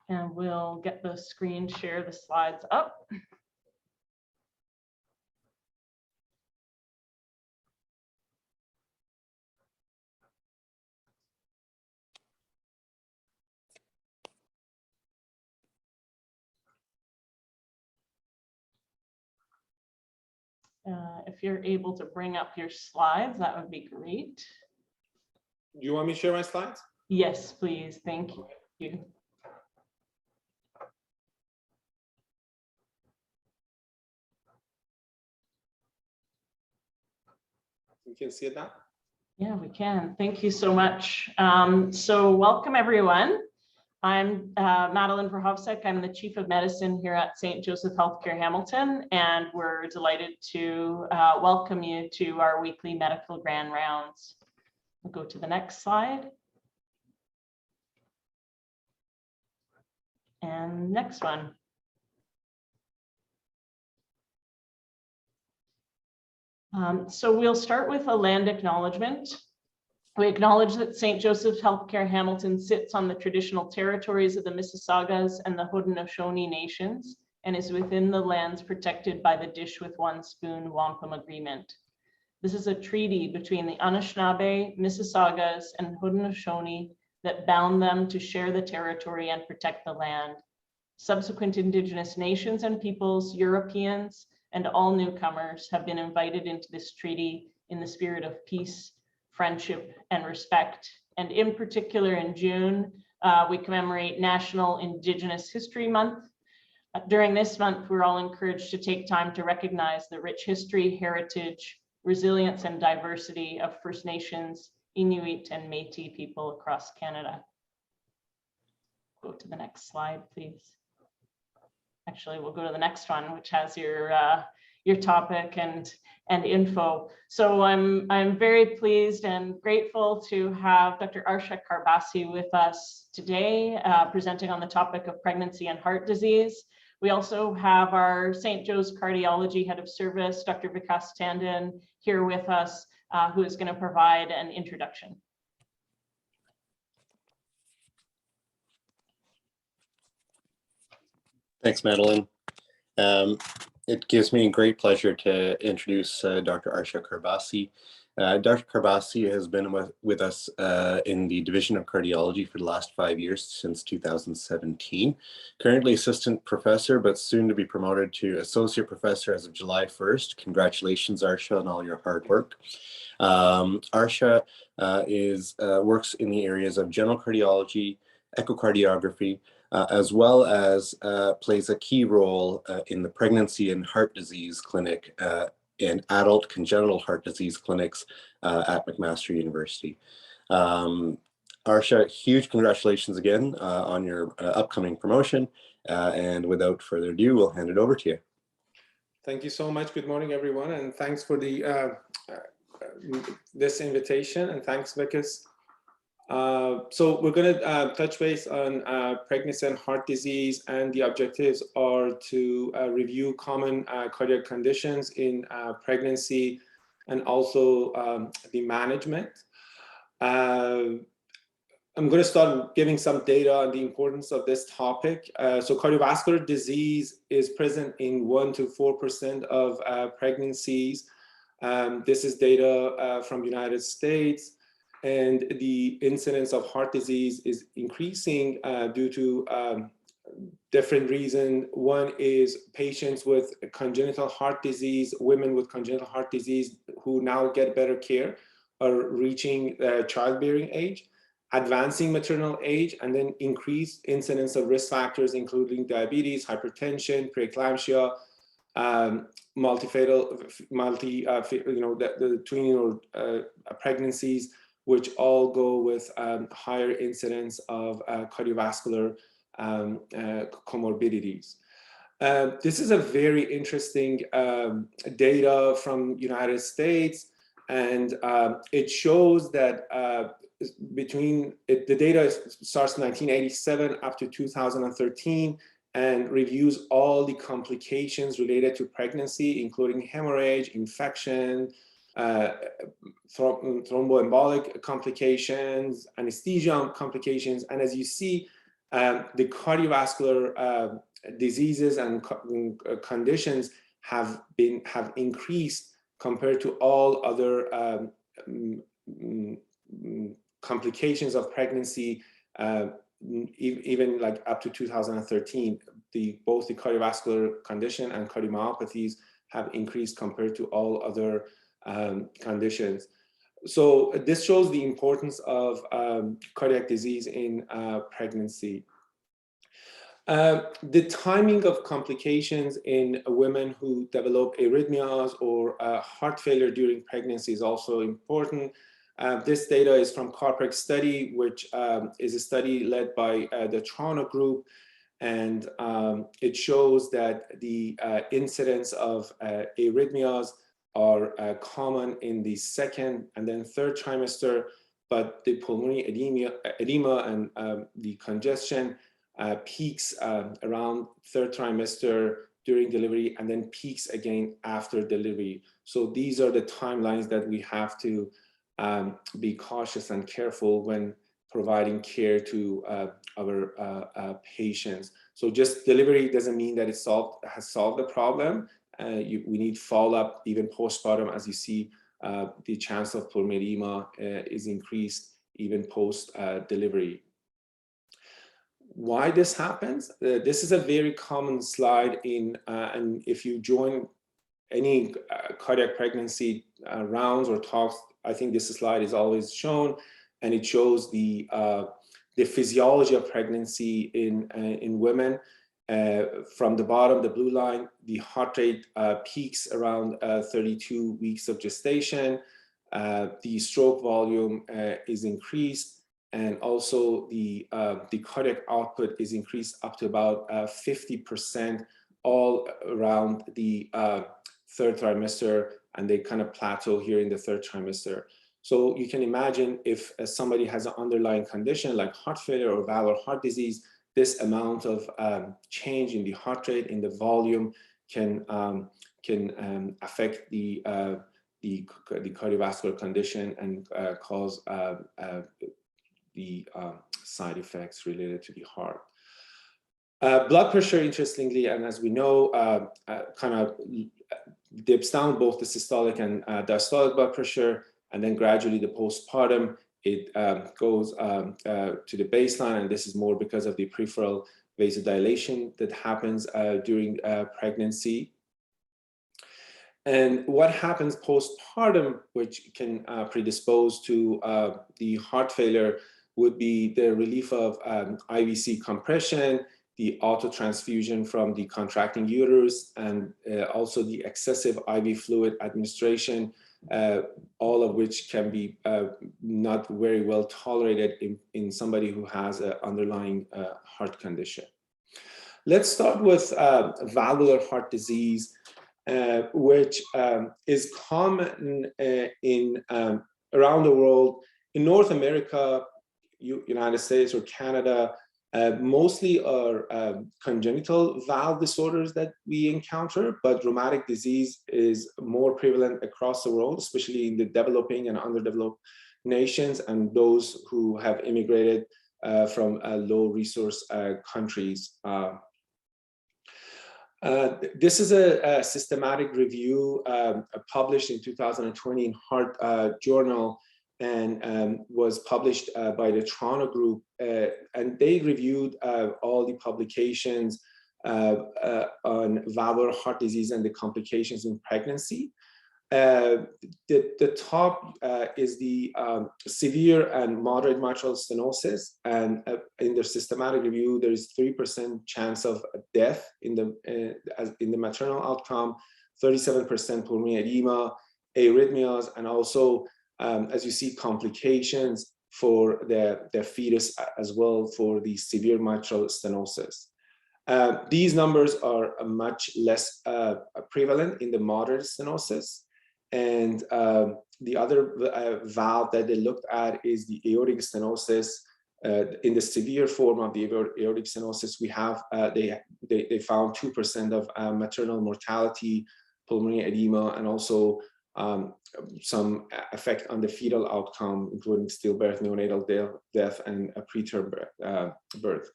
And we'll get the screen share the slides up. If you're able to bring up your slides, that would be great. Do you want me to share my slides? Yes, please. Thank you. You can see it now? Yeah, we can. Thank you so much. So welcome, everyone. I'm Madeline Verhovsek. I'm the Chief of Medicine here at St. Joseph Healthcare Hamilton, and we're delighted to welcome you to our weekly medical grand rounds. We'll go to the next slide. And next one. So we'll start with a land acknowledgement. We acknowledge that St. Joseph Healthcare Hamilton sits on the traditional territories of the Mississaugas and the Haudenosaunee nations and is within the lands protected by the Dish with One Spoon Wampum Agreement. This is a treaty between the Anishinaabe, Mississaugas, and Haudenosaunee that bound them to share the territory and protect the land. Subsequent Indigenous nations and peoples, Europeans, and all newcomers have been invited into this treaty in the spirit of peace, friendship, and respect. And in particular, in June, we commemorate National Indigenous History Month. During this month, we're all encouraged to take time to recognize the rich history, heritage, resilience, and diversity of First Nations, Inuit, and Métis people across Canada. Go to the next slide, please. Actually, we'll go to the next one, which has your topic and info. So I'm very pleased and grateful to have Dr. Arsha Karabassi with us today, presenting on the topic of pregnancy and heart disease. We also have our St. Joe's Cardiology Head of Service, Dr. Vikas Tandon, here with us, who is going to provide an introduction. Thanks, Madeline. It gives me great pleasure to introduce Dr. Arsha Karabassi. Dr. Karabassi has been with us in the Division of Cardiology for the last 5 years, since 2017. Currently assistant professor, but soon to be promoted to associate professor as of July 1st. Congratulations, Arsha, on all your hard work. Arsha works in the areas of general cardiology, echocardiography, as well as plays a key role in the pregnancy and heart disease clinic and adult congenital heart disease clinics at McMaster University. Arsha, huge congratulations again on your upcoming promotion. And without further ado, we'll hand it over to you. Thank you so much. Good morning, everyone. And thanks for this invitation. And thanks, Vikas. So we're going to touch base on pregnancy and heart disease, and the objectives are to review common cardiac conditions in pregnancy and also the management. I'm going to start giving some data on the importance of this topic. So cardiovascular disease is present in 1 to 4% of pregnancies. This is data from the United States. And the incidence of heart disease is increasing due to different reasons. One is patients with congenital heart disease, women with congenital heart disease who now get better care are reaching childbearing age, advancing maternal age, and then increased incidence of risk factors, including diabetes, hypertension, preeclampsia, the tweening or pregnancies, which all go with higher incidence of cardiovascular comorbidities. This is a very interesting data from United States, and it shows that the data starts in 1987 up to 2013 and reviews all the complications related to pregnancy, including hemorrhage, infection, thromboembolic complications, anesthesia complications. And as you see, The cardiovascular diseases and conditions have increased compared to all other complications of pregnancy, even like up to 2013. Both the cardiovascular condition and cardiomyopathies have increased compared to all other conditions. So this shows the importance of cardiac disease in pregnancy. The timing of complications in women who develop arrhythmias or heart failure during pregnancy is also important. This data is from Carpec study, which is a study led by the Toronto group. And it shows that the incidence of arrhythmias are common in the second and then third trimester, but the pulmonary edema and the congestion peaks around third trimester during delivery and then peaks again after delivery. So these are the timelines that we have to be cautious and careful when providing care to our patients. So just delivery doesn't mean that it has solved the problem. We need follow-up even postpartum. As you see, the chance of pulmonary edema is increased even post-delivery. Why this happens? This is a very common slide and if you join any cardiac pregnancy rounds or talks, I think this slide is always shown, and it shows the physiology of pregnancy in women. From the bottom, the blue line, the heart rate peaks around 32 weeks of gestation. The stroke volume is increased, and also the cardiac output is increased up to about 50% all around the third trimester, and they kind of plateau here in the third trimester. So you can imagine if somebody has an underlying condition like heart failure or valvular heart disease, this amount of change in the heart rate, in the volume, can affect the cardiovascular condition and cause the side effects related to the heart. Blood pressure, interestingly, and as we know, kind of dips down both the systolic and diastolic blood pressure, and then gradually the postpartum, it goes to the baseline, and this is more because of the peripheral vasodilation that happens during pregnancy. And what happens postpartum, which can predispose to the heart failure, would be the relief of IVC compression, the autotransfusion from the contracting uterus, and also the excessive IV fluid administration, all of which can be not very well tolerated in somebody who has an underlying heart condition. Let's start with valvular heart disease, which is common in around the world. In North America, United States or Canada, mostly are congenital valve disorders that we encounter, but rheumatic disease is more prevalent across the world, especially in the developing and underdeveloped nations and those who have immigrated from low resource countries. This is a systematic review published in 2020 in Heart Journal, and was published by the Toronto group, and they reviewed all the publications on valvular heart disease and the complications in pregnancy. The top is the severe and moderate mitral stenosis, and in their systematic review, there is 3% chance of death in the maternal outcome, 37% pulmonary edema, arrhythmias, and also as you see, complications for the fetus as well for the severe mitral stenosis. These numbers are much less prevalent in the moderate stenosis. And the other valve that they looked at is the aortic stenosis. In the severe form of the aortic stenosis, we have they found 2% of maternal mortality, pulmonary edema, and also some effect on the fetal outcome, including stillbirth, neonatal death, and a preterm birth.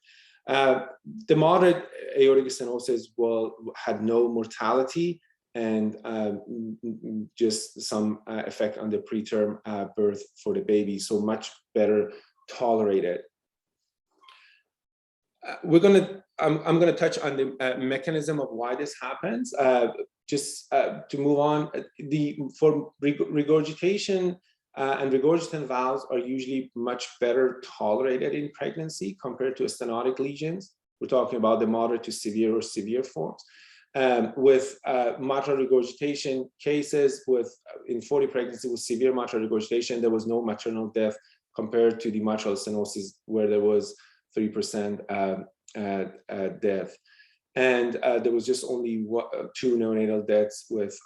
The moderate aortic stenosis had no mortality and just some effect on the preterm birth for the baby, so much better tolerated. I'm gonna touch on the mechanism of why this happens. Just to move on, for regurgitation and regurgitant valves are usually much better tolerated in pregnancy compared to stenotic lesions. We're talking about the moderate to severe or severe forms. With mitral regurgitation cases, in 40 pregnancies with severe mitral regurgitation, there was no maternal death compared to the mitral stenosis where there was 3% death. And there was just only 2 neonatal deaths with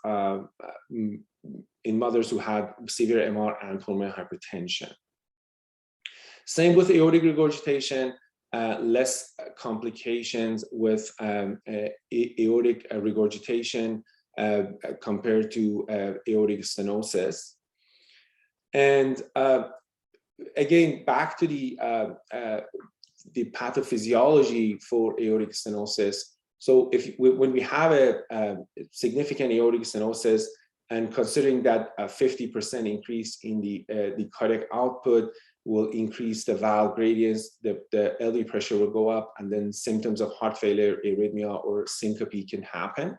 in mothers who had severe MR and pulmonary hypertension. Same with aortic regurgitation, less complications with aortic regurgitation compared to aortic stenosis. And again, back to the pathophysiology for aortic stenosis. So when we have a significant aortic stenosis, and considering that a 50% increase in the cardiac output will increase the valve gradients, the LV pressure will go up, and then symptoms of heart failure, arrhythmia, or syncope can happen.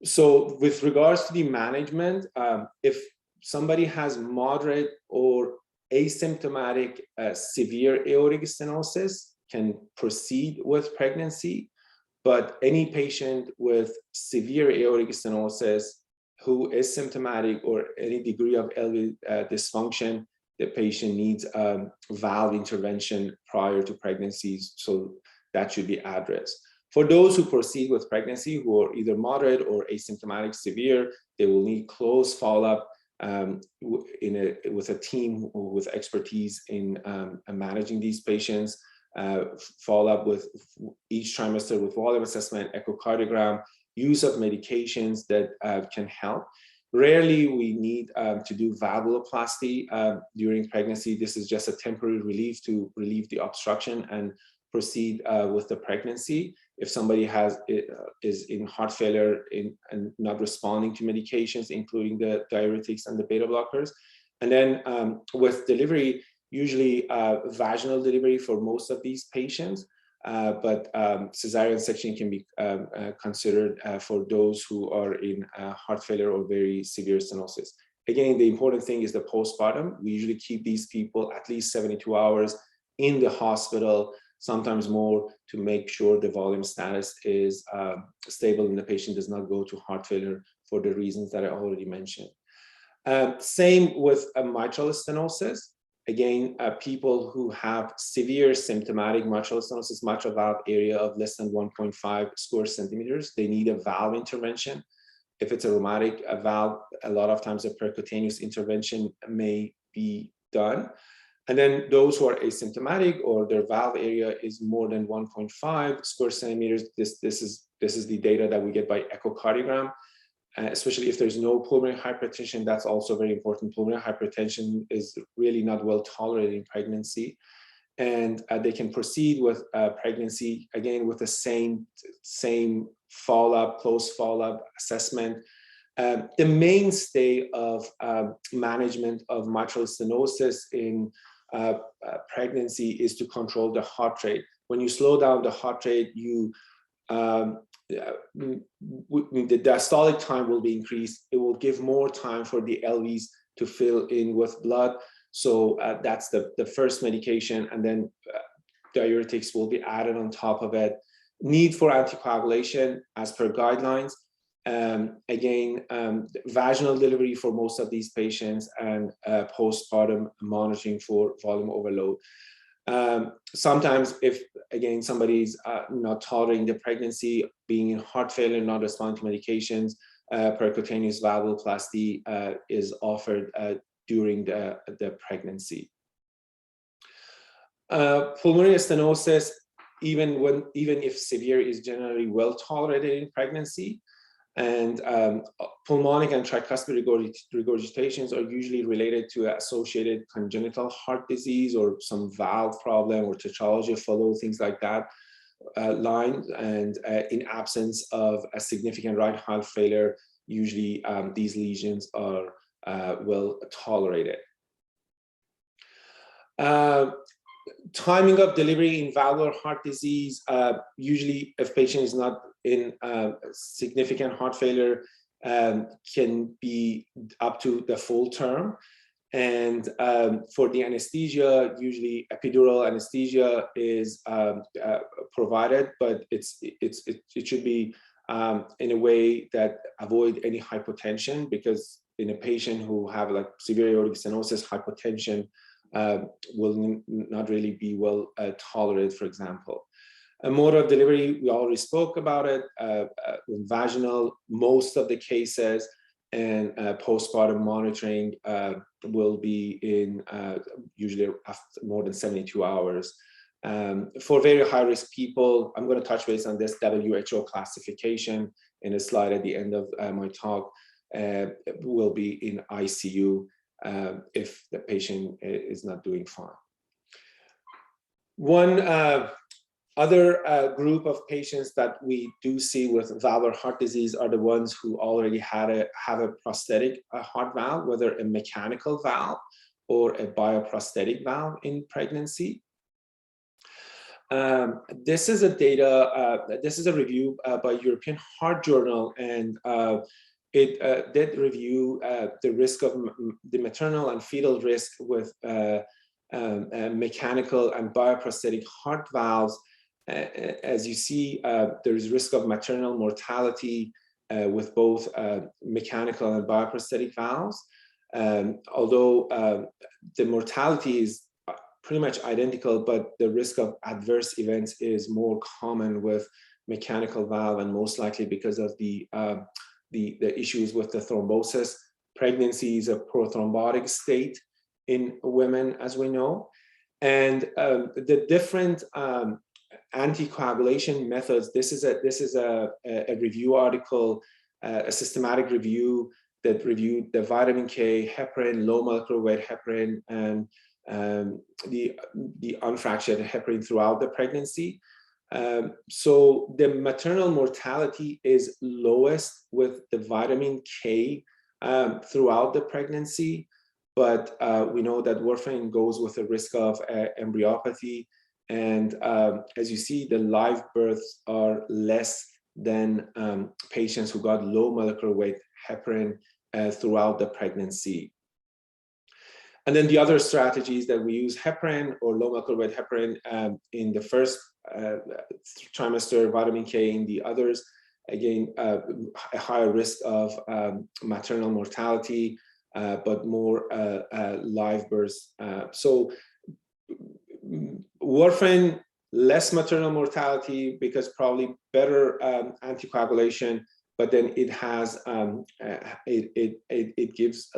So with regards to the management, if somebody has moderate or asymptomatic severe aortic stenosis, can proceed with pregnancy, but any patient with severe aortic stenosis who is symptomatic or any degree of LV dysfunction, the patient needs valve intervention prior to pregnancies, so that should be addressed. For those who proceed with pregnancy who are either moderate or asymptomatic severe, they will need close follow-up with a team with expertise in managing these patients, follow up with each trimester with volume assessment, echocardiogram, use of medications that can help. Rarely we need to do valvuloplasty during pregnancy. This is just a temporary relief to relieve the obstruction and proceed with the pregnancy. If somebody is in heart failure and not responding to medications, including the diuretics and the beta blockers. And then with delivery, usually vaginal delivery for most of these patients, but cesarean section can be considered for those who are in heart failure or very severe stenosis. Again, the important thing is the postpartum. We usually keep these people at least 72 hours in the hospital, sometimes more, to make sure the volume status is stable and the patient does not go to heart failure for the reasons that I already mentioned. Same with mitral stenosis. Again, people who have severe symptomatic mitral stenosis, mitral valve area of less than 1.5 square centimeters, they need a valve intervention. If it's a rheumatic valve, a lot of times a percutaneous intervention may be done. And then those who are asymptomatic or their valve area is more than 1.5 square centimeters, this is the data that we get by echocardiogram. Especially if there's no pulmonary hypertension, that's also very important. Pulmonary hypertension is really not well tolerated in pregnancy. And they can proceed with pregnancy, again, with the same follow-up, close follow-up assessment. The mainstay of management of mitral stenosis in pregnancy is to control the heart rate. When you slow down the heart rate, the diastolic time will be increased. It will give more time for the LVs to fill in with blood. So that's the first medication, and then diuretics will be added on top of it. Need for anticoagulation as per guidelines. Again, vaginal delivery for most of these patients, and postpartum monitoring for volume overload. Sometimes if, again, somebody's not tolerating the pregnancy, being in heart failure, not responding to medications, percutaneous valvuloplasty is offered during the pregnancy. Pulmonary stenosis, even if severe, is generally well tolerated in pregnancy. And pulmonic and tricuspid regurgitations are usually related to associated congenital heart disease or some valve problem or tetralogy of Fallot, things like that line. And in absence of a significant right heart failure, usually these lesions are well tolerated. Timing of delivery in valvular heart disease, usually if patient is not in significant heart failure, can be up to the full term. And for the anesthesia, usually epidural anesthesia is provided, but it should be in a way that avoid any hypotension, because in a patient who have like severe aortic stenosis, hypotension will not really be well tolerated, for example. A mode of delivery, we already spoke about it, vaginal, most of the cases, and postpartum monitoring will be in usually after more than 72 hours. For very high risk people, I'm going to touch base on this WHO classification in a slide at the end of my talk, will be in ICU if the patient is not doing fine. One other group of patients that we do see with valvular heart disease are the ones who already have a prosthetic heart valve, whether a mechanical valve or a bioprosthetic valve in pregnancy. This is a review by European Heart Journal, and it did review the risk of the maternal and fetal risk with mechanical and bioprosthetic heart valves. As you see, there is risk of maternal mortality with both mechanical and bioprosthetic valves. Although the mortality is pretty much identical, but the risk of adverse events is more common with mechanical valve, and most likely because of the issues with the thrombosis. Pregnancy is a prothrombotic state in women, as we know. And the different anticoagulation methods, this is a review article, a systematic review that reviewed the vitamin K, heparin, low molecular weight heparin, and the unfractured heparin throughout the pregnancy. So the maternal mortality is lowest with the vitamin K throughout the pregnancy, but we know that warfarin goes with a risk of embryopathy. And as you see, the live births are less than patients who got low molecular weight heparin throughout the pregnancy. And then the other strategies that we use, heparin or low molecular weight heparin in the first trimester, vitamin K in the others, again, a higher risk of maternal mortality, but more live births. So warfarin, less maternal mortality because probably better anticoagulation, but then it has it gives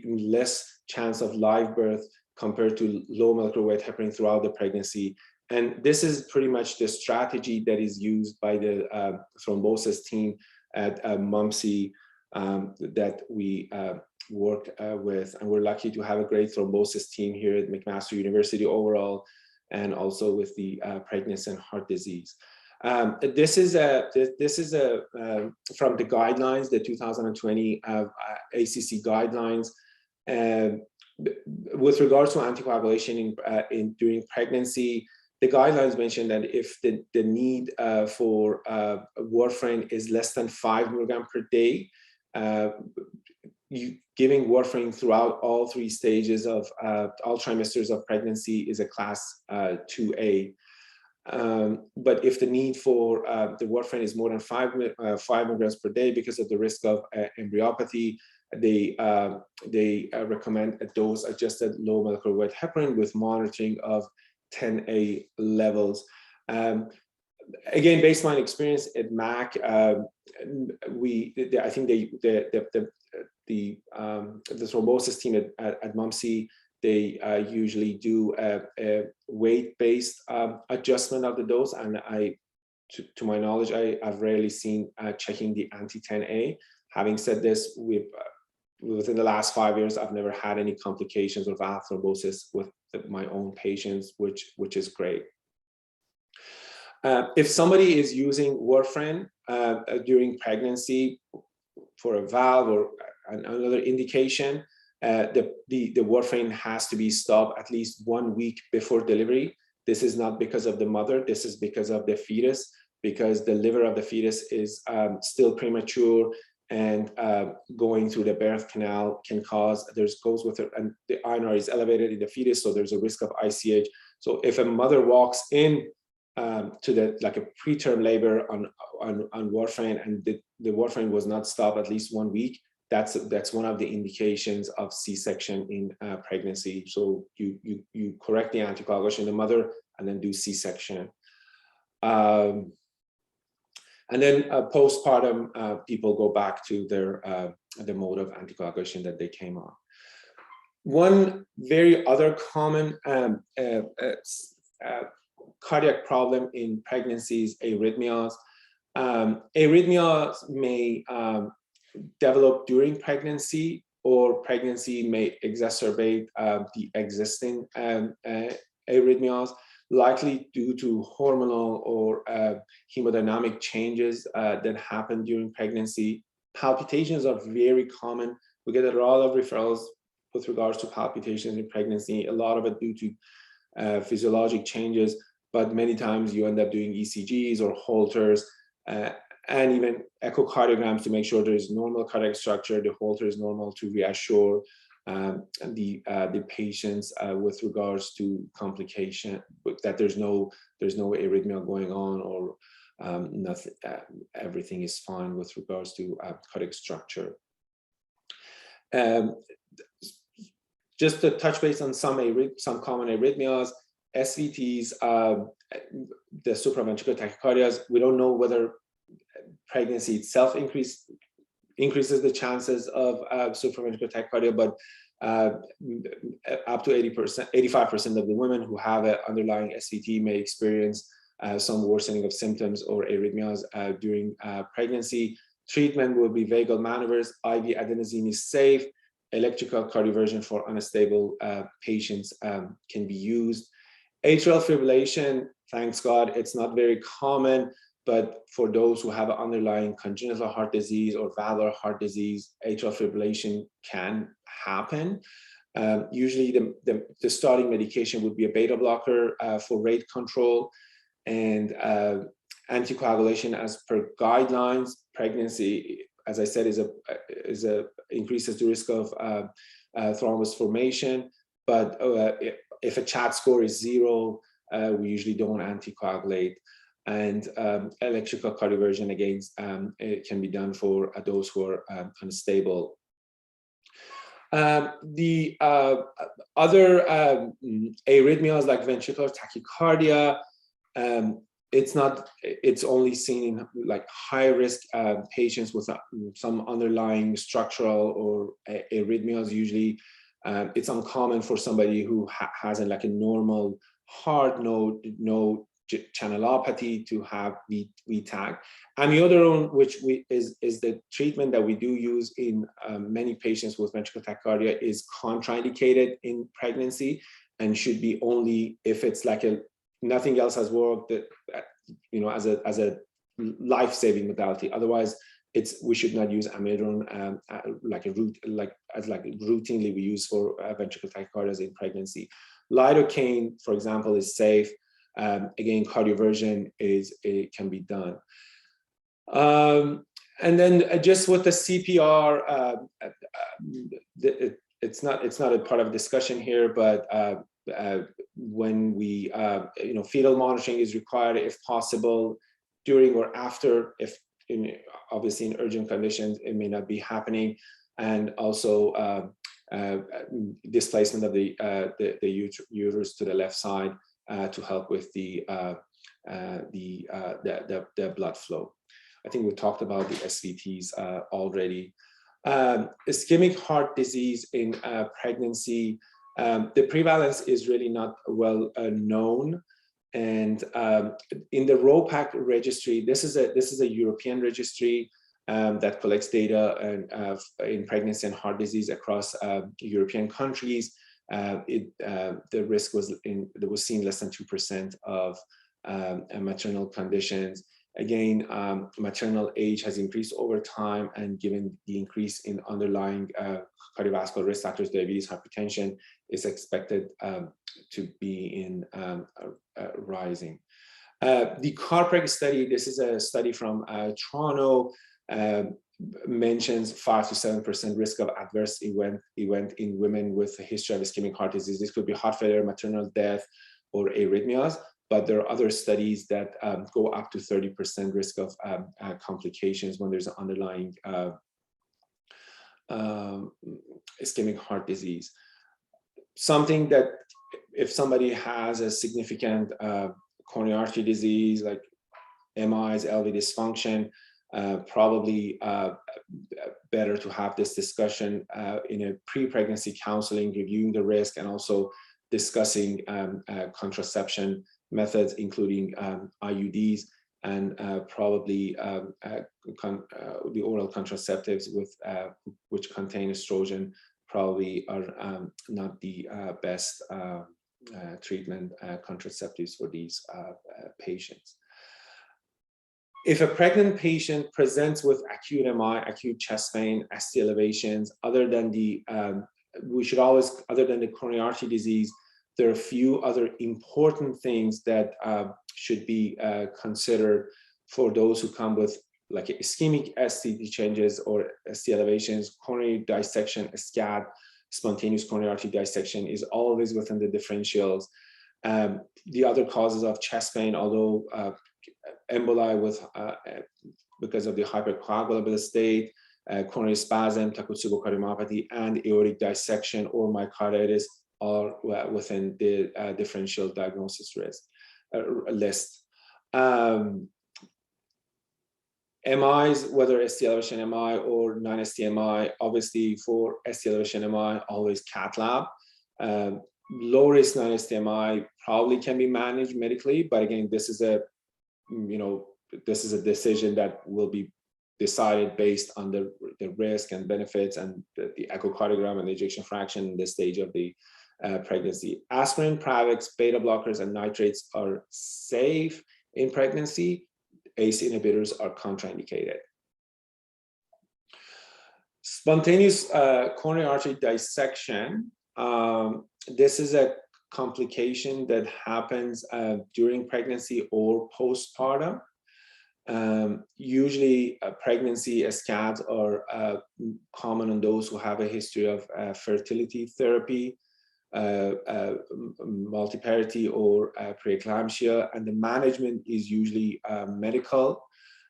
less chance of live birth compared to low molecular weight heparin throughout the pregnancy. And this is pretty much the strategy that is used by the thrombosis team at MUMC that we work with. And we're lucky to have a great thrombosis team here at McMaster University overall, and also with the pregnancy and heart disease. This is from the guidelines, the 2020 ACC guidelines. With regards to anticoagulation during pregnancy, the guidelines mention that if the need for warfarin is less than 5 milligrams per day, giving warfarin throughout all 3 stages of all trimesters of pregnancy is a class 2A. But if the need for the warfarin is more than 5 milligrams per day because of the risk of embryopathy, they recommend a dose-adjusted low molecular weight heparin with monitoring of 10A levels. Again, based on my experience at MAC, I think the thrombosis team at MUMC, they usually do a weight-based adjustment of the dose, and I to my knowledge, I've rarely seen checking the anti-10A. Having said this, within the last 5 years, I've never had any complications or valve thrombosis with my own patients, which is great. If somebody is using warfarin during pregnancy for a valve or another indication, the warfarin has to be stopped at least 1 week before delivery. This is not because of the mother, this is because of the fetus, because the liver of the fetus is still premature, and going through the birth canal can cause, goes with it, and the INR is elevated in the fetus, so there's a risk of ICH. So if a mother walks in to like a preterm labor on warfarin, and the warfarin was not stopped at least 1 week, that's one of the indications of C-section in pregnancy. So you correct the anticoagulation in the mother and then do C-section. And then postpartum, people go back to the mode of anticoagulation that they came on. One very other common cardiac problem in pregnancy is arrhythmias. Arrhythmias may develop during pregnancy, or pregnancy may exacerbate the existing arrhythmias, likely due to hormonal or hemodynamic changes that happen during pregnancy. Palpitations are very common. We get a lot of referrals with regards to palpitations in pregnancy, a lot of it due to physiologic changes, but many times you end up doing ECGs or Holters, and even echocardiograms to make sure there is normal cardiac structure, the Holter is normal, to reassure the patients with regards to complication, that there's no arrhythmia going on, or nothing, everything is fine with regards to cardiac structure. Just to touch base on some common arrhythmias, SVTs, the supraventricular tachycardias. We don't know whether pregnancy itself increases the chances of supraventricular tachycardia, but up to 85% of the women who have an underlying SVT may experience some worsening of symptoms or arrhythmias during pregnancy. Treatment will be vagal maneuvers. IV adenosine is safe. Electrical cardioversion for unstable patients can be used. Atrial fibrillation, thanks God, it's not very common, but for those who have an underlying congenital heart disease or valvular heart disease, atrial fibrillation can happen. Usually the starting medication would be a beta blocker for rate control, and anticoagulation as per guidelines. Pregnancy, as I said, increases the risk of thrombus formation, but if a CHAD score is 0, we usually don't anticoagulate. And electrical cardioversion, again, it can be done for those who are unstable. The other arrhythmias like ventricular tachycardia, it's only seen in like high risk patients with some underlying structural or arrhythmias. Usually it's uncommon for somebody who has like a normal heart, no channelopathy, to have VTAC. Amiodarone, which is the treatment that we do use in many patients with ventricular tachycardia, is contraindicated in pregnancy and should be only if it's like nothing else has worked, that as a life-saving modality. Otherwise, we should not use amiodarone routinely we use for ventricular tachycardias in pregnancy. Lidocaine, for example, is safe. Again, cardioversion can be done. And then just with the CPR, it's not a part of discussion here, but when we, fetal monitoring is required if possible, during or after, obviously in urgent conditions, it may not be happening. And also displacement of the uterus to the left side to help with the blood flow. I think we talked about the SVTs already. Ischemic heart disease in pregnancy, the prevalence is really not well known. And in the ROPAC registry, this is a European registry that collects data and, in pregnancy and heart disease across European countries. The risk was seen less than 2% of maternal conditions. Again, maternal age has increased over time, and given the increase in underlying cardiovascular risk factors, diabetes, hypertension, is expected to be in rising. The CARPREG study, this is a study from Toronto, mentions 5 to 7% risk of adverse event in women with a history of ischemic heart disease. This could be heart failure, maternal death, or arrhythmias. But there are other studies that go up to 30% risk of complications when there's an underlying ischemic heart disease. Something that if somebody has a significant coronary artery disease like MIs, LV dysfunction, probably better to have this discussion in a pre-pregnancy counseling, reviewing the risk, and also discussing contraception methods, including IUDs, and probably the oral contraceptives which contain estrogen probably are not the best treatment contraceptives for these patients. If a pregnant patient presents with acute MI, acute chest pain, ST elevations, other than the coronary artery disease, there are a few other important things that should be considered for those who come with like ischemic ST changes or ST elevations. Coronary dissection, SCAD, spontaneous coronary artery dissection, is always within the differentials. The other causes of chest pain, although emboli because of the hypercoagulable state, coronary spasm, Takotsubo cardiomyopathy, and aortic dissection or myocarditis are within the differential diagnosis list. MIs, whether ST elevation MI or non-ST MI, obviously for ST elevation MI, always cath lab. Low risk non-ST MI probably can be managed medically, but again, this is a decision that will be decided based on the risk and benefits and the echocardiogram and the ejection fraction in this stage of the pregnancy. Aspirin, Plavix, beta blockers, and nitrates are safe in pregnancy. ACE inhibitors are contraindicated. Spontaneous coronary artery dissection. This is a complication that happens during pregnancy or postpartum. Usually pregnancy SCADs are common on those who have a history of fertility therapy, multiparity, or preeclampsia, and the management is usually medical.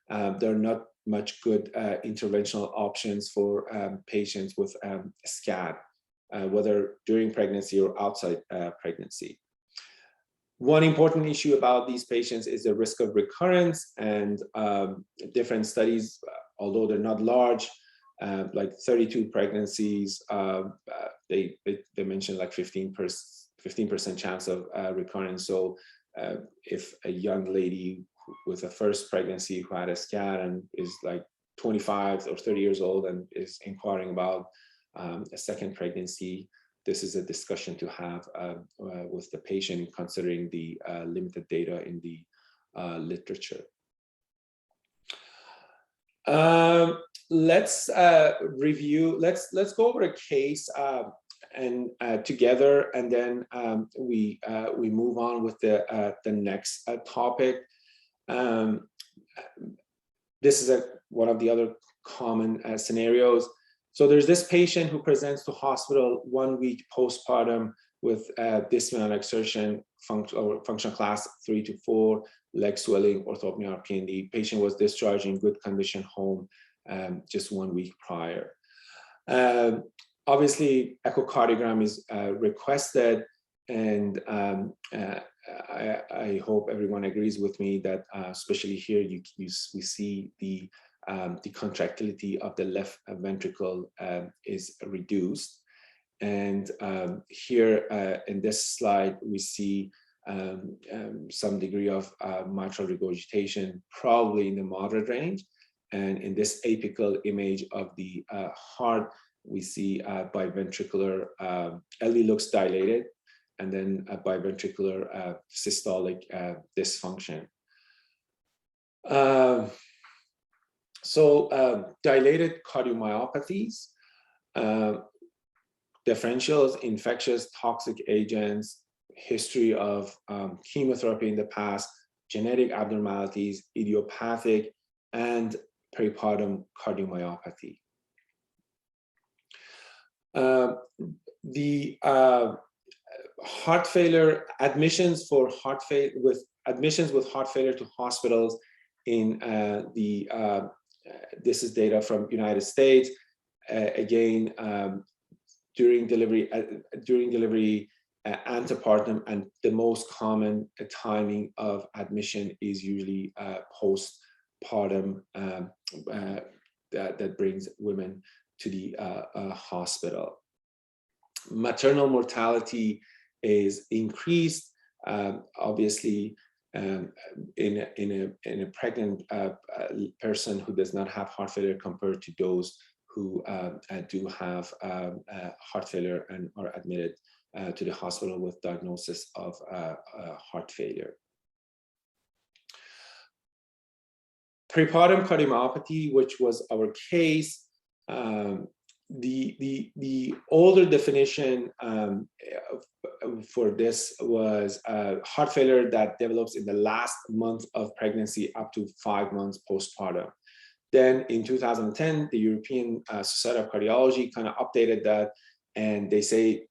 There are not much good interventional options for patients with SCAD, whether during pregnancy or outside pregnancy. One important issue about these patients is the risk of recurrence, and different studies, although they're not large, like 32 pregnancies, they mentioned like 15% chance of recurrence. So if a young lady with a first pregnancy who had a SCAD and is like 25 or 30 years old and is inquiring about a second pregnancy, this is a discussion to have with the patient, considering the limited data in the literature. Let's review. Let's go over a case and together, and then we move on with the next topic. This is one of the other common scenarios. So there's this patient who presents to hospital 1 week postpartum with dyspnea exertion, function class 3 to 4, leg swelling, orthopnea, RPND. Patient was discharged in good condition home just 1 week prior. Obviously, echocardiogram is requested, and I hope everyone agrees with me that especially here we see the contractility of the left ventricle is reduced. And here in this slide, we see some degree of mitral regurgitation, probably in the moderate range. And in this apical image of the heart, we see biventricular, LV looks dilated, and then a biventricular systolic dysfunction. Dilated cardiomyopathies, differentials, infectious, toxic agents, history of chemotherapy in the past, genetic abnormalities, idiopathic, and peripartum cardiomyopathy. The heart failure admissions for heart failure with heart failure to hospitals in this is data from United States. Again, during delivery, antepartum, and the most common timing of admission is usually postpartum that brings women to the hospital. Maternal mortality is increased, obviously, in a pregnant person who does not have heart failure compared to those who do have heart failure and are admitted to the hospital with diagnosis of heart failure. Peripartum cardiomyopathy, which was our case, the older definition for this was heart failure that develops in the last month of pregnancy up to 5 months postpartum. Then in 2010, the European Society of Cardiology kind of updated that, and they say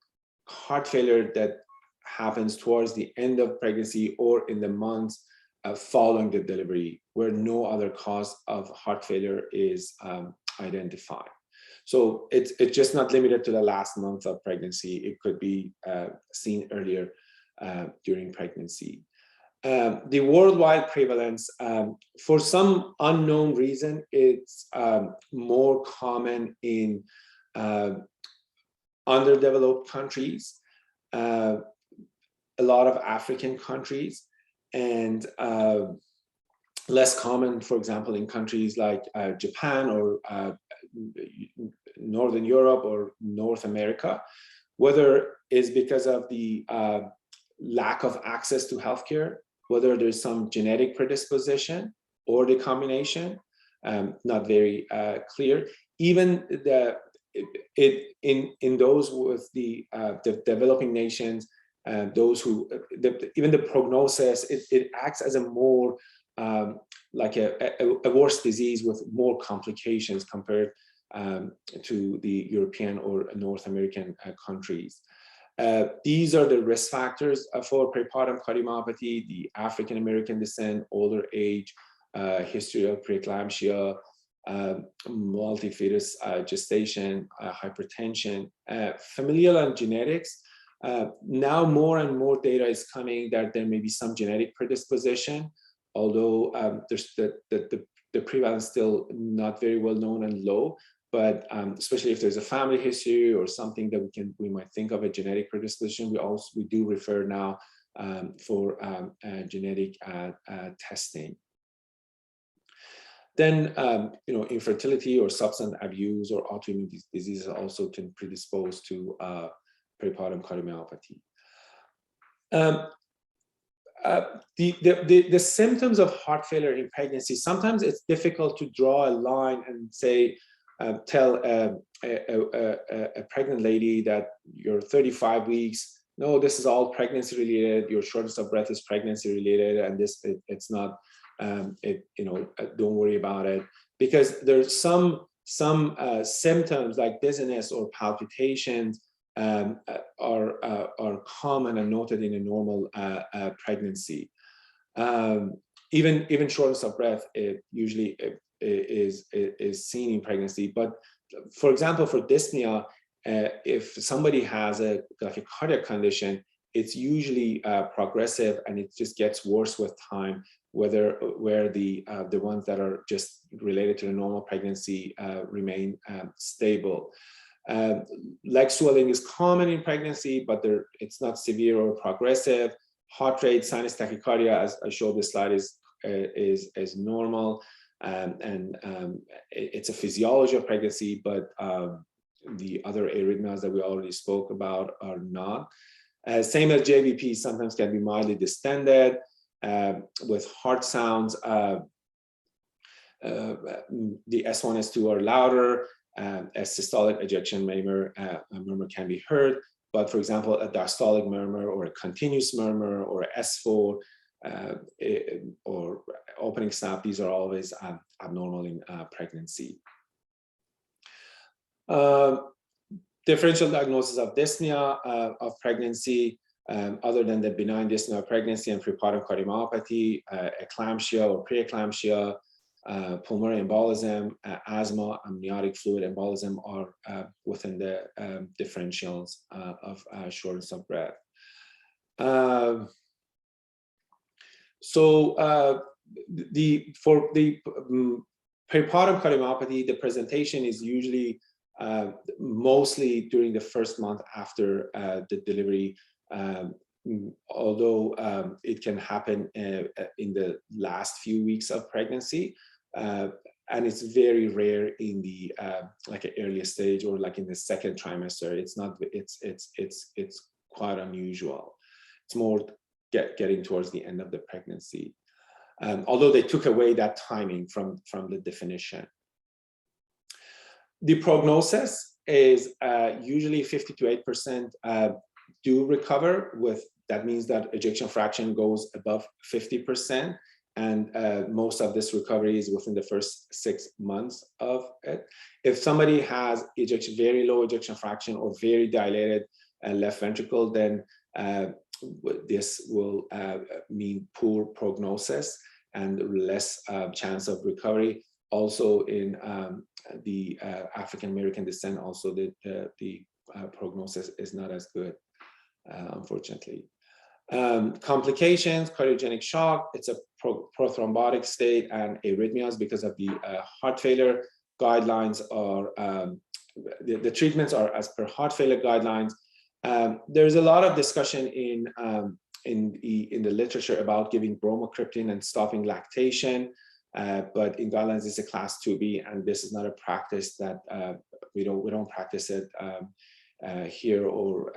heart failure that happens towards the end of pregnancy or in the months following the delivery, where no other cause of heart failure is identified. So it's just not limited to the last month of pregnancy. It could be seen earlier during pregnancy. The worldwide prevalence, for some unknown reason, it's more common in underdeveloped countries, a lot of African countries, and less common, for example, in countries like Japan or Northern Europe or North America, whether it's because of the lack of access to healthcare, whether there's some genetic predisposition or the combination, not very clear. Even in those with the developing nations, those who, even the prognosis, it acts as a more like a worse disease with more complications compared to the European or North American countries. These are the risk factors for peripartum cardiomyopathy: the African American descent, older age, history of preeclampsia, multi-fetus gestation, hypertension, familial and genetics. Now more and more data is coming that there may be some genetic predisposition, although there's the prevalence still not very well known and low. But especially if there's a family history or something that we might think of a genetic predisposition, we do refer now for genetic testing. Then infertility or substance abuse or autoimmune diseases also can predispose to peripartum cardiomyopathy. The symptoms of heart failure in pregnancy, sometimes it's difficult to draw a line and say, tell a pregnant lady that you're 35 weeks, no, this is all pregnancy related, your shortness of breath is pregnancy related, and it's not, don't worry about it. Because there's some symptoms like dizziness or palpitations are common and noted in a normal pregnancy. Even shortness of breath, it usually is seen in pregnancy. But for example, for dyspnea, if somebody has a cardiac condition, it's usually progressive and it just gets worse with time, where the ones that are just related to the normal pregnancy remain stable. Leg swelling is common in pregnancy, but it's not severe or progressive. Heart rate, sinus tachycardia, as I showed this slide, is normal, and it's a physiology of pregnancy, but the other arrhythmias that we already spoke about are not. Same as JVP, sometimes can be mildly distended with heart sounds. The S1, S2 are louder. A systolic ejection murmur can be heard, but for example, a diastolic murmur or a continuous murmur or a S4 or opening snap, these are always abnormal in pregnancy. Differential diagnosis of dyspnea of pregnancy, other than the benign dyspnea of pregnancy and peripartum cardiomyopathy, eclampsia or preeclampsia, pulmonary embolism, asthma, amniotic fluid embolism are within the differentials of shortness of breath. For the peripartum cardiomyopathy, the presentation is usually mostly during the first month after the delivery, although it can happen in the last few weeks of pregnancy, and it's very rare in the like an earlier stage or like in the second trimester. It's quite unusual. It's more getting towards the end of the pregnancy, although they took away that timing from the definition. The prognosis is usually 50 to 8% do recover with, that means that ejection fraction goes above 50%. And most of this recovery is within the first 6 months of it. If somebody has very low ejection fraction or very dilated left ventricle, then this will mean poor prognosis and less chance of recovery. Also in the African American descent, also the prognosis is not as good, unfortunately. Complications, cardiogenic shock, it's a prothrombotic state, and arrhythmias because of the heart failure guidelines are, the treatments are as per heart failure guidelines. There's a lot of discussion in the literature about giving bromocriptine and stopping lactation, but in guidelines it's a class 2B, and this is not a practice that we don't practice it here, or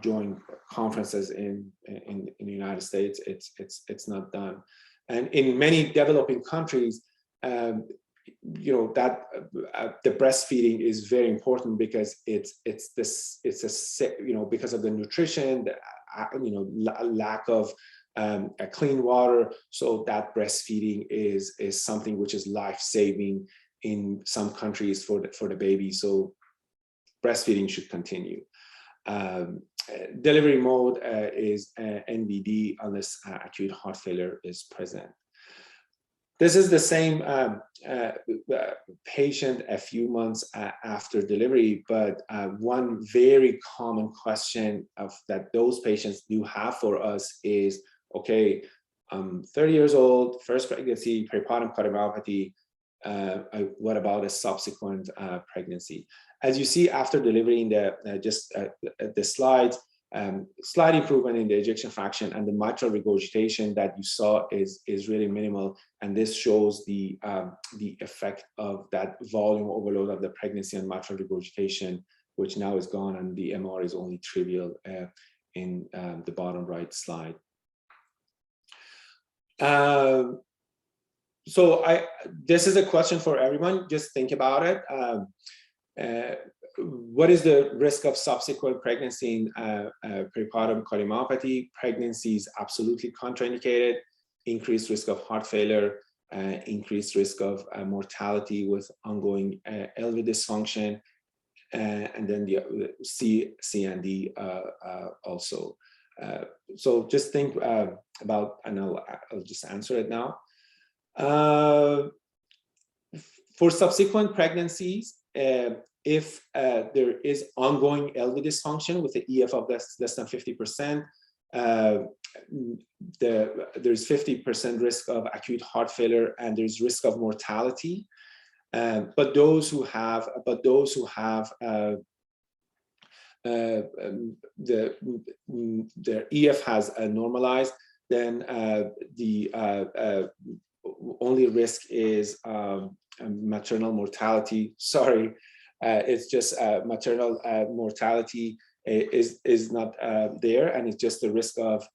during conferences in the United States. It's not done, and in many developing countries, that the breastfeeding is very important because because of the nutrition, lack of clean water. So that breastfeeding is something which is life-saving in some countries for the baby. So breastfeeding should continue. Delivery mode is NBD unless acute heart failure is present. This is the same patient a few months after delivery, but one very common question that those patients do have for us is, okay, I'm 30 years old, first pregnancy, peripartum cardiomyopathy, what about a subsequent pregnancy? As you see after delivery in the slides, slight improvement in the ejection fraction and the mitral regurgitation that you saw is really minimal, and this shows the effect of that volume overload of the pregnancy and mitral regurgitation, which now is gone, and the MR is only trivial in the bottom right slide. So this is a question for everyone. Just think about it. What is the risk of subsequent pregnancy in peripartum cardiomyopathy? Pregnancy is absolutely contraindicated. Increased risk of heart failure, increased risk of mortality with ongoing LV dysfunction, and then the C and D also. So just think about, and I'll just answer it now. For subsequent pregnancies, if there is ongoing LV dysfunction with the EF of less than 50%, there's 50% risk of acute heart failure, and there's risk of mortality. But those who have their EF has normalized, then the only risk is maternal mortality. Sorry, it's just maternal mortality is not there, and it's just the risk of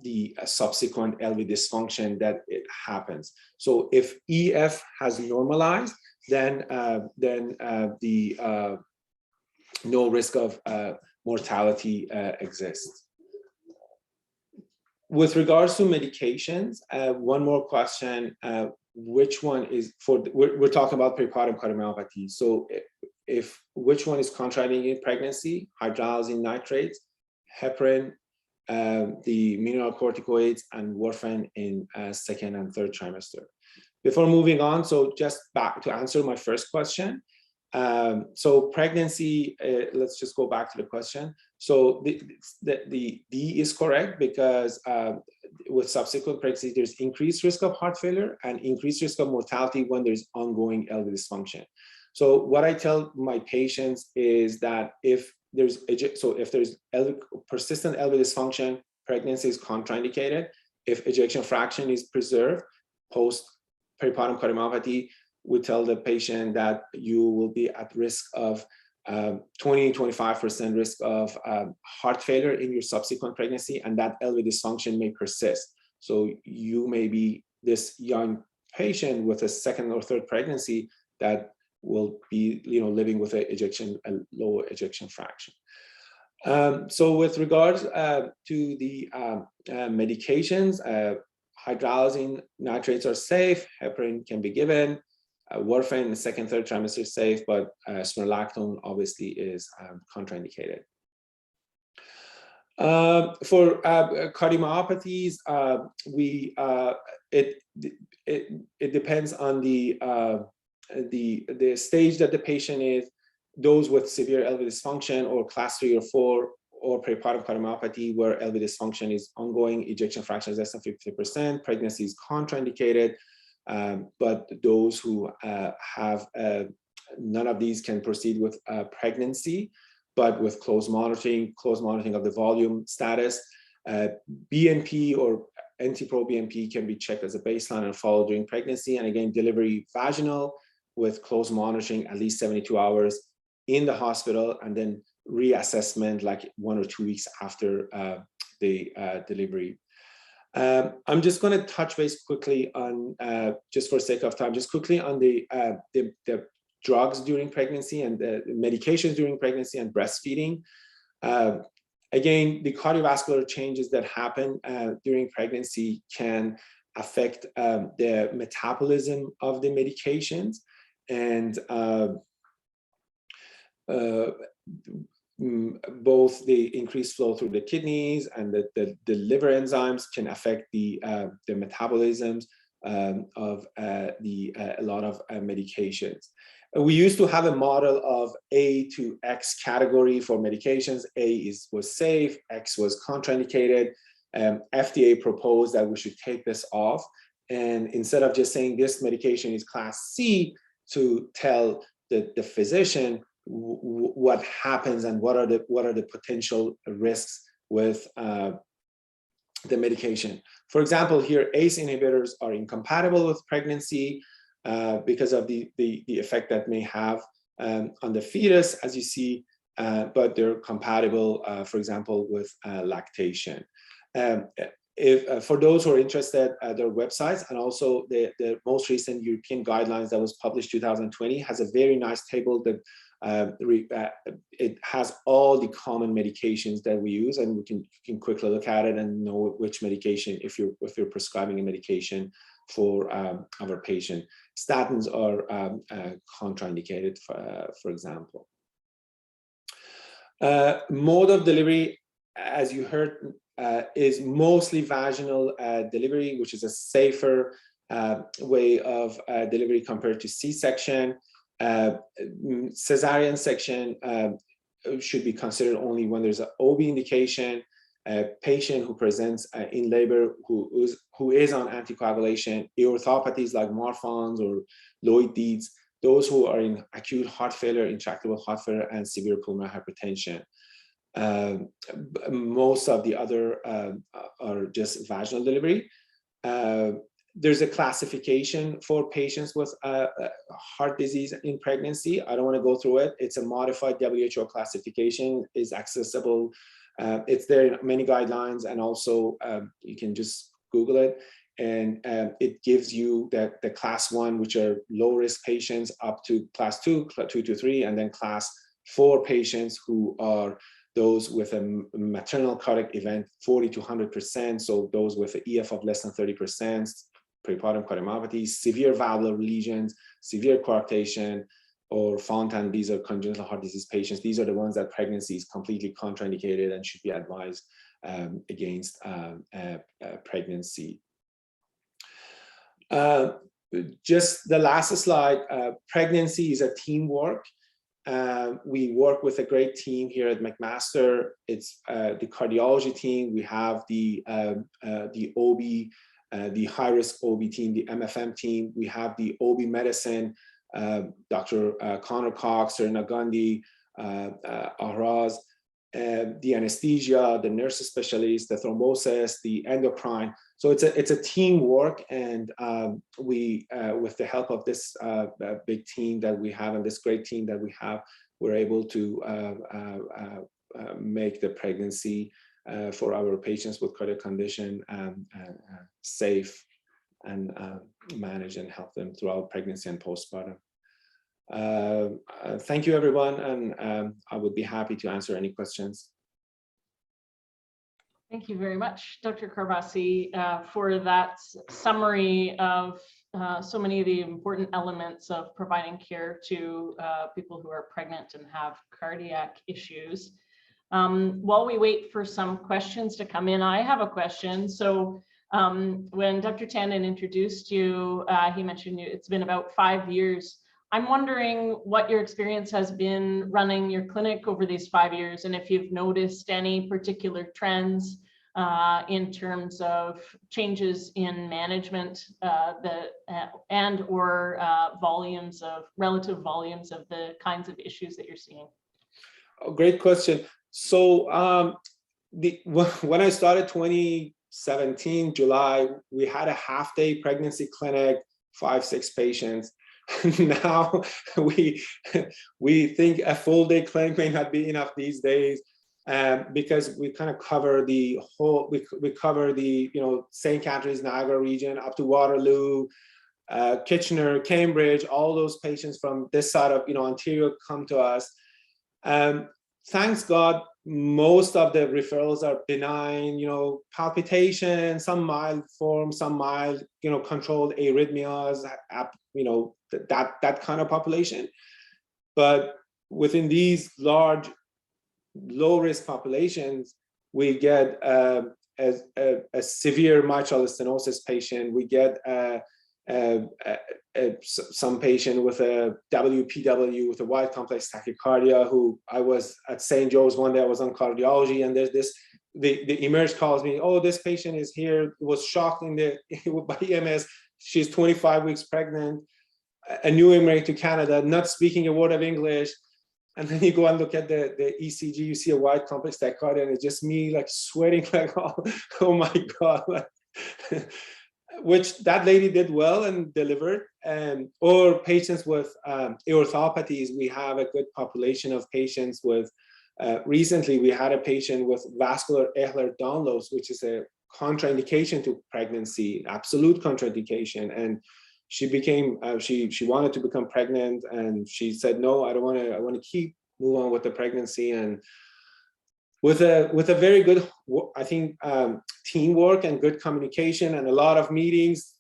the subsequent LV dysfunction that it happens. So if EF has normalized, then the no risk of mortality exists. With regards to medications, one more question: which one is for? We're talking about peripartum cardiomyopathy. So if which one is contraindicated in pregnancy? Hydralazine nitrates, heparin, the mineralocorticoids, and warfarin in second and third trimester. Before moving on, so just back to answer my first question. So pregnancy, let's just go back to the question. So the D is correct because with subsequent pregnancy, there's increased risk of heart failure and increased risk of mortality when there's ongoing LV dysfunction. So what I tell my patients is that if there's persistent LV dysfunction, pregnancy is contraindicated. If ejection fraction is preserved post peripartum cardiomyopathy, we tell the patient that you will be at risk of 20-25% risk of heart failure in your subsequent pregnancy, and that LV dysfunction may persist. So you may be this young patient with a second or third pregnancy that will be, living with a low ejection fraction. So with regards to the medications, hydralazine nitrates are safe. Heparin can be given. Warfarin in the second, third trimester is safe, but spironolactone obviously is contraindicated. For cardiomyopathies, it depends on the stage that the patient is. Those with severe LV dysfunction or class 3 or 4 or peripartum cardiomyopathy where LV dysfunction is ongoing, ejection fraction is less than 50%, pregnancy is contraindicated. But those who have none of these can proceed with pregnancy, but with close monitoring of the volume status. BNP or NT-proBNP can be checked as a baseline and followed during pregnancy. And again, delivery vaginal with close monitoring at least 72 hours in the hospital, and then reassessment like 1 or 2 weeks after the delivery. I'm just going to touch base quickly on, just for sake of time, just quickly on the drugs during pregnancy and the medications during pregnancy and breastfeeding. Again, the cardiovascular changes that happen during pregnancy can affect the metabolism of the medications, and both the increased flow through the kidneys and the liver enzymes can affect the metabolisms of a lot of medications. We used to have a model of A to X category for medications. A was safe, X was contraindicated. FDA proposed that we should take this off, and instead of just saying this medication is class C, to tell the physician what happens and what are the potential risks with the medication. For example, here ACE inhibitors are incompatible with pregnancy because of the effect that may have on the fetus, as you see, but they're compatible, for example, with lactation. For those who are interested, their websites and also the most recent European guidelines that was published 2020 has a very nice table that it has all the common medications that we use, and you can quickly look at it and know which medication, if you're prescribing a medication for our patient. Statins are contraindicated, for example. Mode of delivery, as you heard, is mostly vaginal delivery, which is a safer way of delivery compared to C-section. Cesarean section should be considered only when there's an OB indication. A patient who presents in labor who is on anticoagulation, aortopathies like Marfan's or Lloyd Deeds, those who are in acute heart failure, intractable heart failure, and severe pulmonary hypertension. Most of the other are just vaginal delivery. There's a classification for patients with heart disease in pregnancy. I don't want to go through it. It's a modified WHO classification, is accessible. It's there in many guidelines, and also you can just Google it. And it gives you the class 1, which are low risk patients, up to class 2, 2 to 3, and then class 4 patients who are those with a maternal cardiac event 40 to 100%. So those with an EF of less than 30%, peripartum cardiomyopathy, severe valvular lesions, severe coarctation, or Fontan. These are congenital heart disease patients. These are the ones that pregnancy is completely contraindicated and should be advised against pregnancy. Just the last slide, pregnancy is a teamwork. We work with a great team here at McMaster. It's the cardiology team. We have the OB, the high-risk OB team, the MFM team. We have the OB medicine, Dr. Connor Cox, Serena Gandhi, Ahraz, the anesthesia, the nurse specialist, the thrombosis, the endocrine. So it's a teamwork, and we, with the help of this big team that we have and this great team that we have, we're able to make the pregnancy for our patients with cardiac condition safe, and manage and help them throughout pregnancy and postpartum. Thank you, everyone, and I would be happy to answer any questions. Thank you very much, Dr. Karabassi, for that summary of so many of the important elements of providing care to people who are pregnant and have cardiac issues. While we wait for some questions to come in, I have a question. So when Dr. Tandon introduced you, he mentioned it's been about 5 years. I'm wondering what your experience has been running your clinic over these 5 years, and if you've noticed any particular trends in terms of changes in management and or relative volumes of the kinds of issues that you're seeing. Oh, great question. So when I started 2017, July, we had a half-day pregnancy clinic, 5-6 patients. Now we think a full-day clinic may not be enough these days, because we kind of cover the whole, we cover the St. Catharines, Niagara region up to Waterloo, Kitchener, Cambridge. All those patients from this side of Ontario come to us. Thanks God, most of the referrals are benign, palpitation, some mild form, some mild, controlled arrhythmias, that kind of population. But within these large, low-risk populations, we get a severe mitral stenosis patient. We get some patient with a WPW, with a wide complex tachycardia, who I was at St. Joe's one day. I was on cardiology, and there's this, the emerge calls me, oh, this patient is here, was shocked by EMS. She's 25 weeks pregnant, a new immigrant to Canada, not speaking a word of English. And then you go and look at the ECG, you see a wide complex tachycardia, and it's just me like sweating, like, oh my God. Which that lady did well and delivered. Or patients with aortopathies, we have a good population of patients with, recently we had a patient with vascular Ehlers-Danlos, which is a contraindication to pregnancy, absolute contraindication. And she became, she wanted to become pregnant, and she said, no, I don't want to, I want to move on with the pregnancy. And with a very good, I think, teamwork and good communication and a lot of meetings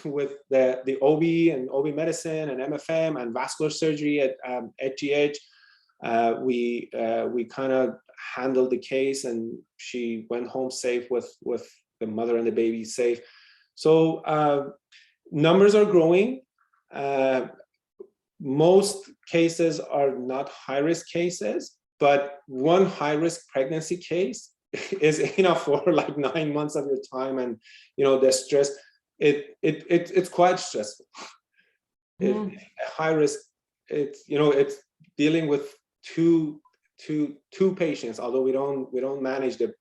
with the OB and OB medicine and MFM and vascular surgery at GH, we kind of handled the case, and she went home safe with the mother and the baby safe. So numbers are growing. Most cases are not high-risk cases, but one high-risk pregnancy case is enough for like 9 months of your time, and the stress. It's quite stressful. High risk. It's dealing with two two patients, although we don't manage the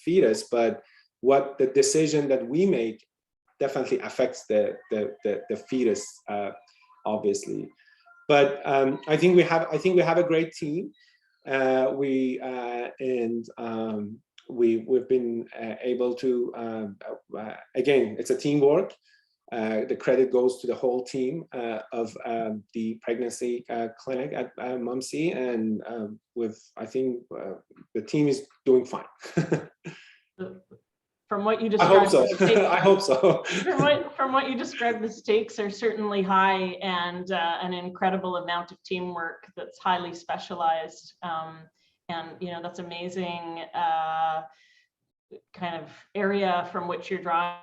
fetus, but what the decision that we make definitely affects the fetus, obviously. But I think we have a great team. We've been able to again, it's a teamwork. The credit goes to the whole team of the pregnancy clinic at Mumsy, and I think the team is doing fine. From what you I described, hope so. I hope so. From what you described, the stakes are certainly high, and an incredible amount of teamwork that's highly specialized. And that's amazing kind of area from which you're drawing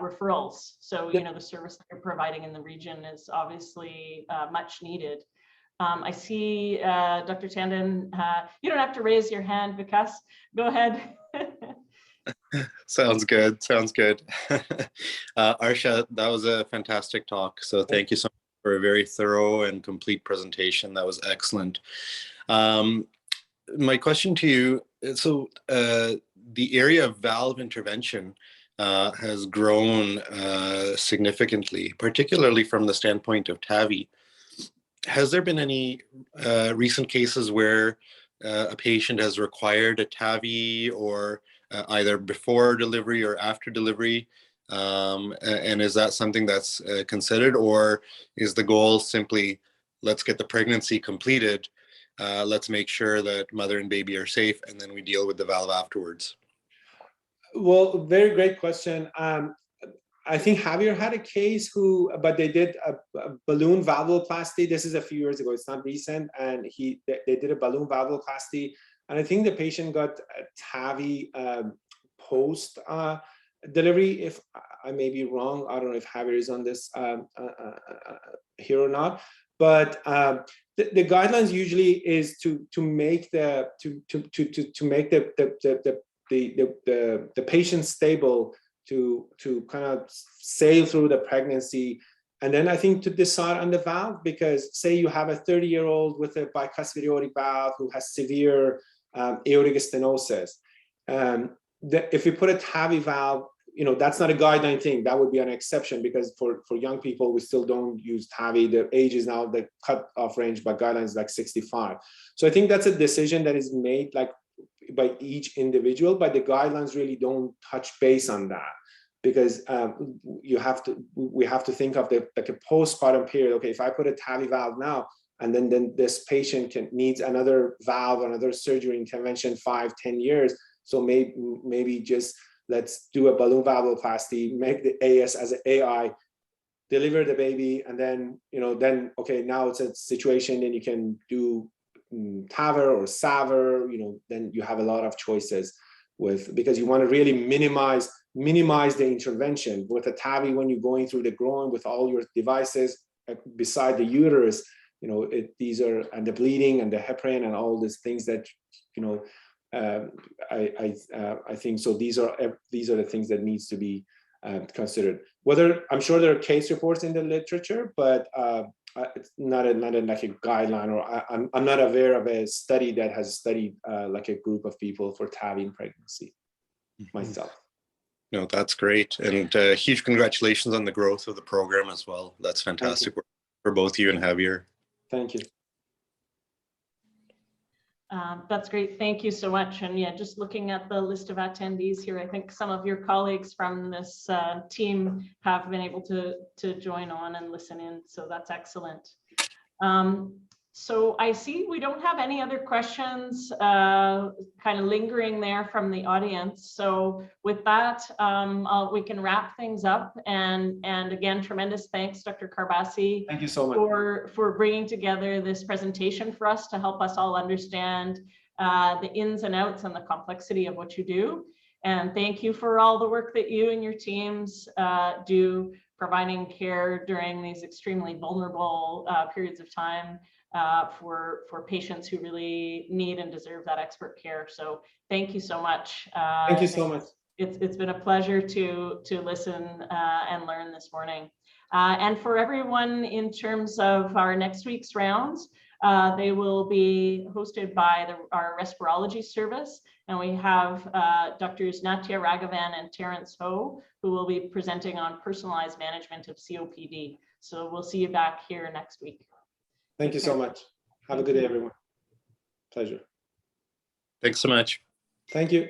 referrals. So the service that you're providing in the region is obviously much needed. I see Dr. Tandon, you don't have to raise your hand, Vikas. Go ahead. Sounds good. Arsha, that was a fantastic talk. So thank you so much for a very thorough and complete presentation. That was excellent. My question to you, so the area of valve intervention has grown significantly, particularly from the standpoint of TAVI. Has there been any recent cases where a patient has required a TAVI, or either before delivery or after delivery? And is that something that's considered, or is the goal simply, let's get the pregnancy completed, let's make sure that mother and baby are safe, and then we deal with the valve afterwards? Well, very great question. I think Javier had a case but they did a balloon valvuloplasty. This is a few years ago, it's not recent, and they did a balloon valvuloplasty, and I think the patient got a TAVI post delivery. If I may be wrong, I don't know if Javier is on this here or not, but the guidelines usually is to make the patient stable, to kind of sail through the pregnancy, and then I think to decide on the valve, because say you have a 30-year-old with a bicuspid aortic valve who has severe aortic stenosis. If you put a TAVI valve, that's not a guideline thing. That would be an exception, because for young people, we still don't use TAVI. The age is now, the cut-off range by guidelines is like 65. So I think that's a decision that is made like by each individual, but the guidelines really don't touch base on that, because we have to think of like a postpartum period. Okay, if I put a TAVI valve now, and then this patient needs another valve, another surgery intervention 5-10 years. So maybe just let's do a balloon valvuloplasty, make the AS as an AI, deliver the baby, and then okay, now it's a situation, then you can do TAVR or SAVR. Then you have a lot of choices because you want to really minimize the intervention. With a TAVI, when you're going through the groin with all your devices beside the uterus, these are, and the bleeding and the heparin and all these things that I think so. These are the things that needs to be considered. I'm sure there are case reports in the literature, but it's not like a guideline, or I'm not aware of a study that has studied like a group of people for TAVI in pregnancy myself. No, that's great, and huge congratulations on the growth of the program as well. That's fantastic work for both you and Javier. Thank you. That's great. Thank you so much. And yeah, just looking at the list of attendees here, I think some of your colleagues from this team have been able to join on and listen in. So that's excellent. So I see we don't have any other questions kind of lingering there from the audience. So with that, we can wrap things up. And again, tremendous thanks, Dr. Karabassi. Thank you so much for bringing together this presentation for us to help us all understand the ins and outs and the complexity of what you do. And thank you for all the work that you and your teams do, providing care during these extremely vulnerable periods of time for patients who really need and deserve that expert care. So thank you so much. Thank you so much. It's been a pleasure to listen and learn this morning. And for everyone, in terms of our next week's rounds, They will be hosted by our respirology service, and we have Drs. Natya Raghavan and Terrence Ho, who will be presenting on personalized management of COPD. So we'll see you back here next week. Thank you so much. Have a good day, everyone. Pleasure. Thanks so much. Thank you.